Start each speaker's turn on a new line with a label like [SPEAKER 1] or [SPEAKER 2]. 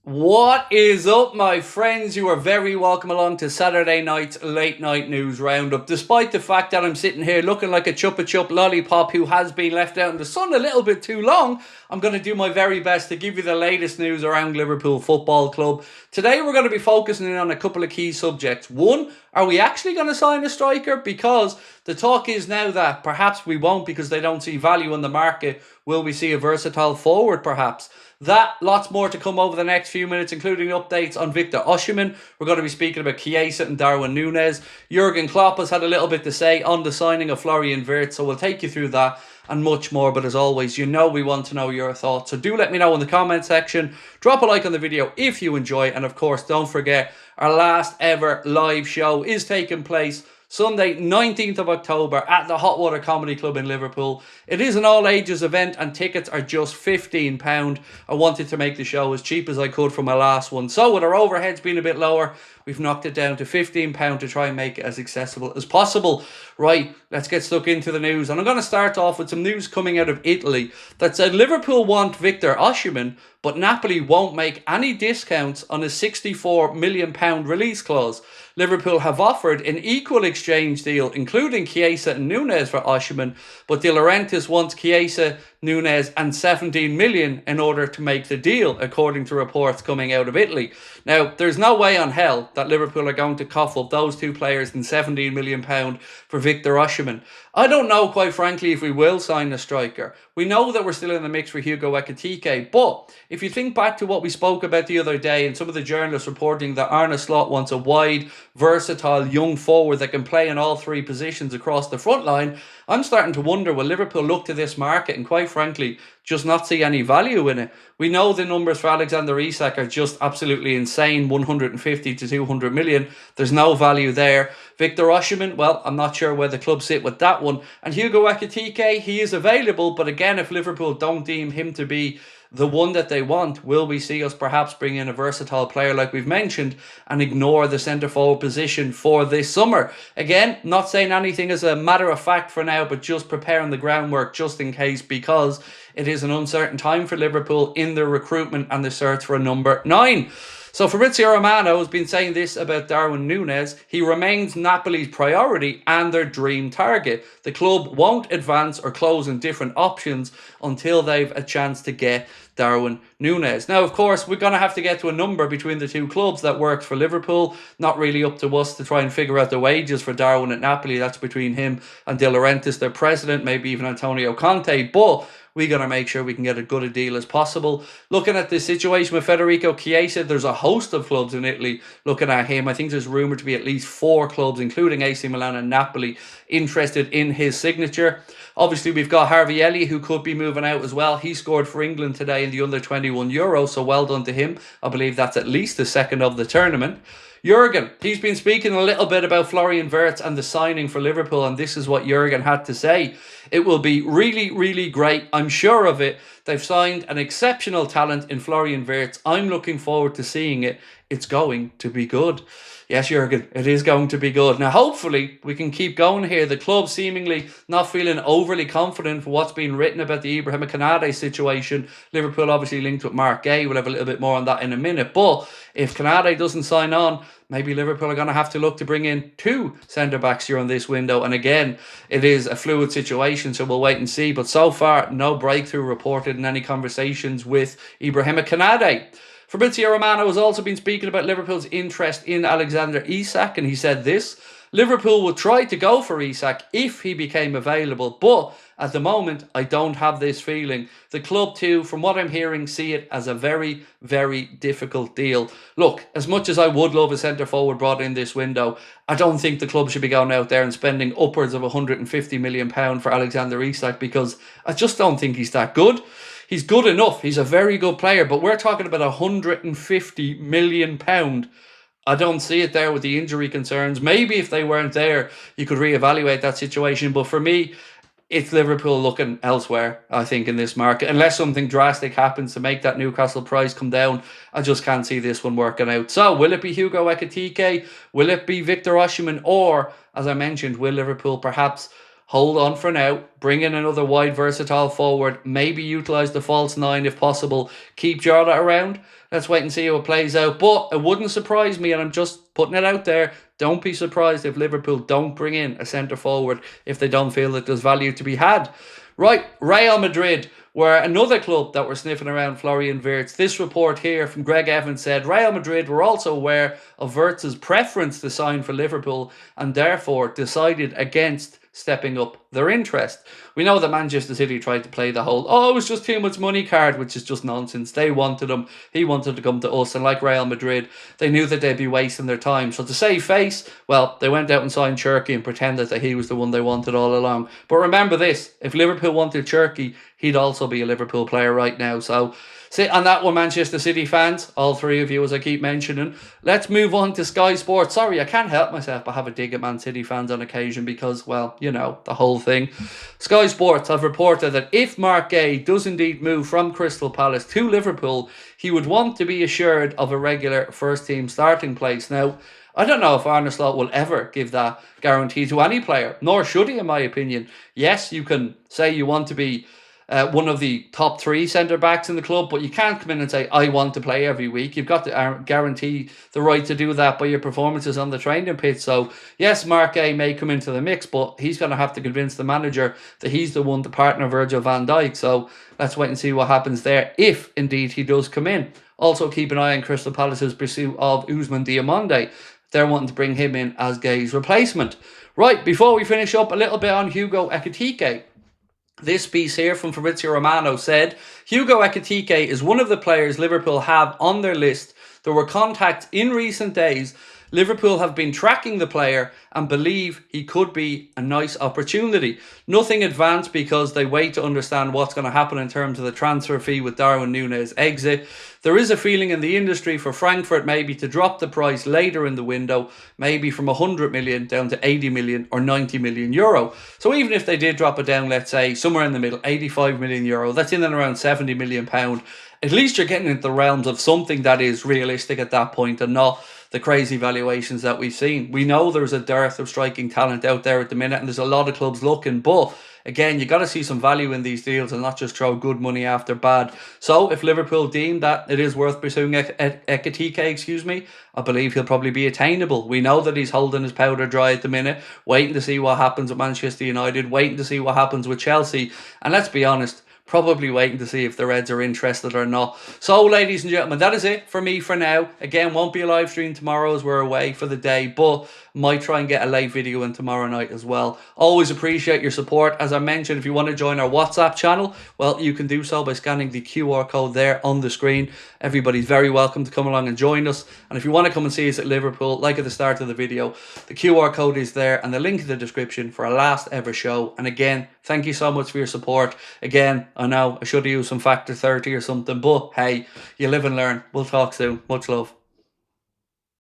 [SPEAKER 1] What is up, my friends? You are very welcome along to Saturday night's late night news roundup. Despite the fact that I'm sitting here looking like a chupa chup lollipop who has been left out in the sun a little bit too long, I'm going to do my very best to give you the latest news around Liverpool Football Club. Today we're going to be focusing in on a couple of key subjects. One, are we actually going to sign a striker? Because the talk is now that perhaps we won't because they don't see value in the market. Will we see a versatile forward perhaps? That, lots more to come over the next few minutes, including updates on Victor Osimhen. We're going to be speaking about Chiesa and Darwin Núñez. Jurgen Klopp has had a little bit to say on the signing of Florian Wirtz, so we'll take you through that and much more. But as always, you know we want to know your thoughts, so do let me know in the comment section. Drop a like on the video if you enjoy, and of course, don't forget, our last ever live show is taking place Sunday, 19th of October at the Hot Water Comedy Club in Liverpool. It is an all-ages event and tickets are just £15. I wanted to make the show as cheap as I could for my last one. So with our overheads being a bit lower, we've knocked it down to £15 to try and make it as accessible as possible. Right, let's get stuck into the news. And I'm going to start off with some news coming out of Italy that said Liverpool want Victor Osimhen, but Napoli won't make any discounts on a £64 million release clause. Liverpool have offered an equal exchange deal, including Chiesa and Núñez for Osimhen, but De Laurentiis wants Chiesa, Núñez and 17 million in order to make the deal, according to reports coming out of Italy. Now, there's no way on hell that Liverpool are going to cough up those two players and £17 million for Victor Osimhen. I don't know, quite frankly, if we will sign a striker. We know that we're still in the mix for Hugo Ekitike, but if you think back to what we spoke about the other day and some of the journalists reporting that Arne Slot wants a wide, versatile young forward that can play in all three positions across the front line, I'm starting to wonder, will Liverpool look to this market and quite frankly just not see any value in it? We know the numbers for Alexander Isak are just absolutely insane, 150 to 200 million. There's no value there. Victor Osimhen, well, I'm not sure where the club sit with that one. And Hugo Ekitike, he is available, but again, if Liverpool don't deem him to be the one that they want, will we see us perhaps bring in a versatile player like we've mentioned and ignore the centre forward position for this summer? Again, not saying anything as a matter of fact for now, but just preparing the groundwork just in case, because it is an uncertain time for Liverpool in their recruitment and the search for a number 9. So Fabrizio Romano has been saying this about Darwin Núñez. He remains Napoli's priority and their dream target. The club won't advance or close in different options until they've a chance to get Darwin Núñez. Now, of course, we're going to have to get to a number between the two clubs that works for Liverpool. Not really up to us to try and figure out the wages for Darwin at Napoli. That's between him and De Laurentiis, their president, maybe even Antonio Conte. But we got to make sure we can get as good a deal as possible. Looking at the situation with Federico Chiesa, there's a host of clubs in Italy looking at him. I think there's rumoured to be at least 4 clubs, including AC Milan and Napoli, interested in his signature. Obviously, we've got Harvey Elliott, who could be moving out as well. He scored for England today in the under-21 Euro, so well done to him. I believe that's at least the second of the tournament. Jurgen, he's been speaking a little bit about Florian Wirtz and the signing for Liverpool, and this is what Jurgen had to say. It will be really, really great. I'm sure of it. They've signed an exceptional talent in Florian Wirtz. I'm looking forward to seeing it. It's going to be good. Yes, Jurgen, it is going to be good. Now, hopefully, we can keep going here. The club seemingly not feeling overly confident for what's been written about the Ibrahima Konate situation. Liverpool obviously linked with Mark Gay. We'll have a little bit more on that in a minute. But if Konate doesn't sign on, maybe Liverpool are going to have to look to bring in 2 centre-backs during this window. And again, it is a fluid situation, so we'll wait and see. But so far, no breakthrough reported in any conversations with Ibrahima Konate. Fabrizio Romano has also been speaking about Liverpool's interest in Alexander Isak, and he said this: Liverpool would try to go for Isak if he became available, but at the moment, I don't have this feeling. The club too, from what I'm hearing, see it as a very, very difficult deal. Look, as much as I would love a centre-forward brought in this window, I don't think the club should be going out there and spending upwards of £150 million for Alexander Isak, because I just don't think he's that good. He's good enough. He's a very good player, but we're talking about £150 million. I don't see it there with the injury concerns. Maybe if they weren't there, you could reevaluate that situation. But for me, it's Liverpool looking elsewhere, I think, in this market. Unless something drastic happens to make that Newcastle price come down, I just can't see this one working out. So, will it be Hugo Ekitike? Will it be Victor Osimhen? Or, as I mentioned, will Liverpool perhaps hold on for now, bring in another wide versatile forward, maybe utilise the false 9 if possible, keep Jota around. Let's wait and see how it plays out. But it wouldn't surprise me, and I'm just putting it out there, don't be surprised if Liverpool don't bring in a centre forward if they don't feel that there's value to be had. Right, Real Madrid were another club that were sniffing around Florian Wirtz. This report here from Greg Evans said Real Madrid were also aware of Wirtz's preference to sign for Liverpool and therefore decided against stepping up their interest. We know that Manchester City tried to play the whole, oh, it was just too much money card, which is just nonsense. They wanted him. He wanted to come to us. And like Real Madrid, they knew that they'd be wasting their time. So to save face, well, they went out and signed Cherki and pretended that he was the one they wanted all along. But remember this, if Liverpool wanted Cherki, he'd also be a Liverpool player right now. So sit on that one, Manchester City fans, all three of you as I keep mentioning. Let's move on to Sky Sports. Sorry, I can't help myself but have a dig at Man City fans on occasion because, well, you know, the whole thing. Sky Sports have reported that if Mark Gay does indeed move from Crystal Palace to Liverpool, he would want to be assured of a regular first-team starting place. Now, I don't know if Arne Slot will ever give that guarantee to any player, nor should he, in my opinion. Yes, you can say you want to be one of the top 3 centre-backs in the club, but you can't come in and say, I want to play every week. You've got to guarantee the right to do that by your performances on the training pitch. So, yes, Mark A may come into the mix, but he's going to have to convince the manager that he's the one to partner Virgil van Dijk. So, let's wait and see what happens there, if indeed he does come in. Also, keep an eye on Crystal Palace's pursuit of Ousmane Diomande. They're wanting to bring him in as Gay's replacement. Right, before we finish up, a little bit on Hugo Ekitike. This piece here from Fabrizio Romano said, Hugo Ekitike is one of the players Liverpool have on their list. There were contacts in recent days. Liverpool have been tracking the player and believe he could be a nice opportunity. Nothing advanced because they wait to understand what's going to happen in terms of the transfer fee with Darwin Núñez exit. There is a feeling in the industry for Frankfurt maybe to drop the price later in the window, maybe from 100 million down to 80 million or 90 million euro. So even if they did drop it down, let's say somewhere in the middle, 85 million euro, that's in and around 70 million pound. At least you're getting into the realms of something that is realistic at that point and not the crazy valuations that we've seen. We know there's a dearth of striking talent out there at the minute and there's a lot of clubs looking, but again, you got to see some value in these deals and not just throw good money after bad. So if Liverpool deem that it is worth pursuing Ekitike, I believe he'll probably be attainable. We know that he's holding his powder dry at the minute, waiting to see what happens with Manchester United, waiting to see what happens with Chelsea. And let's be honest, probably waiting to see if the Reds are interested or not. So, ladies and gentlemen, that is it for me for now. Again, won't be a live stream tomorrow as we're away for the day, but might try and get a late video in tomorrow night as well. Always appreciate your support. As I mentioned, if you want to join our WhatsApp channel, well, you can do so by scanning the QR code there on the screen. Everybody's very welcome to come along and join us. And if you want to come and see us at Liverpool, like at the start of the video, the QR code is there and the link in the description for our last ever show. And again, thank you so much for your support. Again, I know I should have used some factor 30 or something, but hey, you live and learn. We'll talk soon. Much love.